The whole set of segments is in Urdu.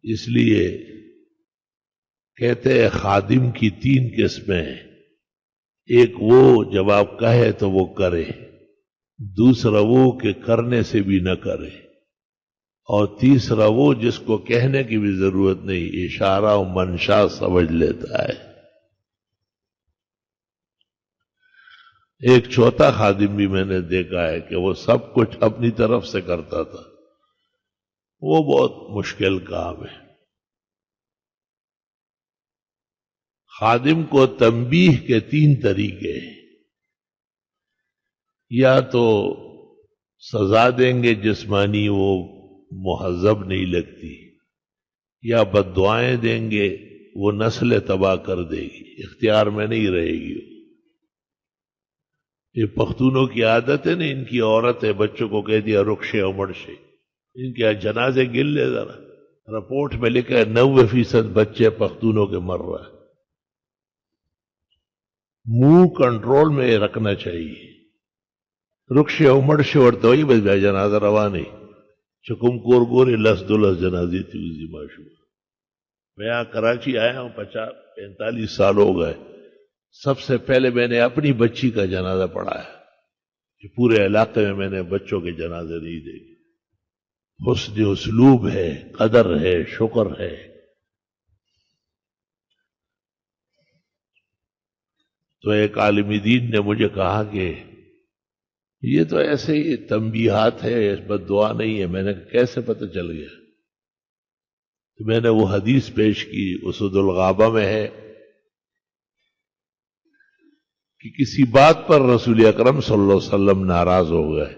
اس لیے کہتے ہیں خادم کی 3 قسمیں ہیں. ایک وہ جب آپ کہے تو وہ کرے، دوسرا وہ کہ کرنے سے بھی نہ کرے، اور تیسرا وہ جس کو کہنے کی بھی ضرورت نہیں، اشارہ و منشا سمجھ لیتا ہے. ایک چوتھا خادم بھی میں نے دیکھا ہے کہ وہ سب کچھ اپنی طرف سے کرتا تھا. وہ بہت مشکل کام ہے. خادم کو تنبیہ کے 3 طریقے ہیں. یا تو سزا دیں گے جسمانی، وہ مہذب نہیں لگتی، یا بد دعائیں دیں گے، وہ نسل تباہ کر دے گی، اختیار میں نہیں رہے گی. یہ پختونوں کی عادت ہے نا، ان کی عورت ہے بچوں کو کہہ دیا رخشے امڑشے، ان کے جنازے گن لے ذرا. رپورٹ میں لکھا ہے 90% بچے پختونوں کے مر رہا ہے. منہ کنٹرول میں رکھنا چاہیے. رخشے امڑشے اور تو ہی بس جنازہ روا نہیں چکم کور گورے لس دلس جنازی تھی اسی معشوق. میں یہاں کراچی آیا ہوں 45 سال ہو گئے. سب سے پہلے میں نے اپنی بچی کا جنازہ پڑھایا کہ پورے علاقے میں نے بچوں کے جنازے نہیں دیکھے. حسن اسلوب ہے، قدر ہے، شکر ہے. تو ایک عالم دین نے مجھے کہا کہ یہ تو ایسے ہی تنبیہات ہے، بد دعا نہیں ہے. میں نے کہا کیسے پتہ چل گیا؟ تو میں نے وہ حدیث پیش کی، اسد الغابہ میں ہے کہ کسی بات پر رسول اکرم صلی اللہ علیہ وسلم ناراض ہو گئے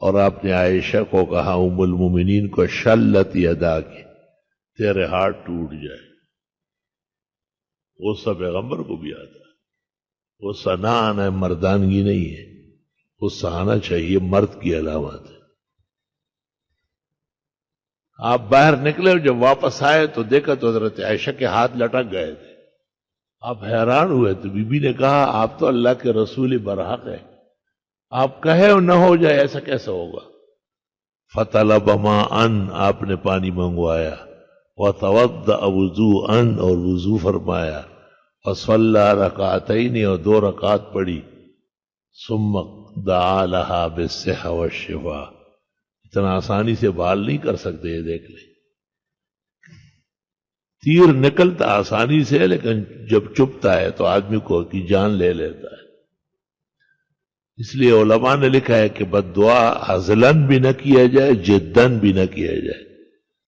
اور آپ نے عائشہ کو کہا ام المومنین کو، شلت یدا کی، تیرے ہاتھ ٹوٹ جائے. غصہ پیغمبر کو بھی آتا ہے. غصہ نہ آنا مردانگی نہیں ہے، غصہ آنا چاہیے مرد کی علامت ہے. آپ باہر نکلے اور جب واپس آئے تو دیکھا تو حضرت عائشہ کے ہاتھ لٹک گئے تھے. آپ حیران ہوئے تو بی بی نے کہا آپ تو اللہ کے رسول برحق ہے، آپ کہے اور نہ ہو جائے ایسا کیسا ہوگا؟ فطلب ماءً، آپ نے پانی منگوایا، وتوضأ وضوءً، اور وضو فرمایا، وصلى رکعتین، اور 2 رکعات پڑھی، ثم دعا لها بالصحة والشفاء. اتنا آسانی سے بال نہیں کر سکتے، یہ دیکھ لیں. تیر نکلتا آسانی سے لیکن جب چپتا ہے تو آدمی کو کی جان لے لیتا ہے. اس لیے علماء نے لکھا ہے کہ بد دعا ہزلاً بھی نہ کیا جائے، جداً بھی نہ کیا جائے.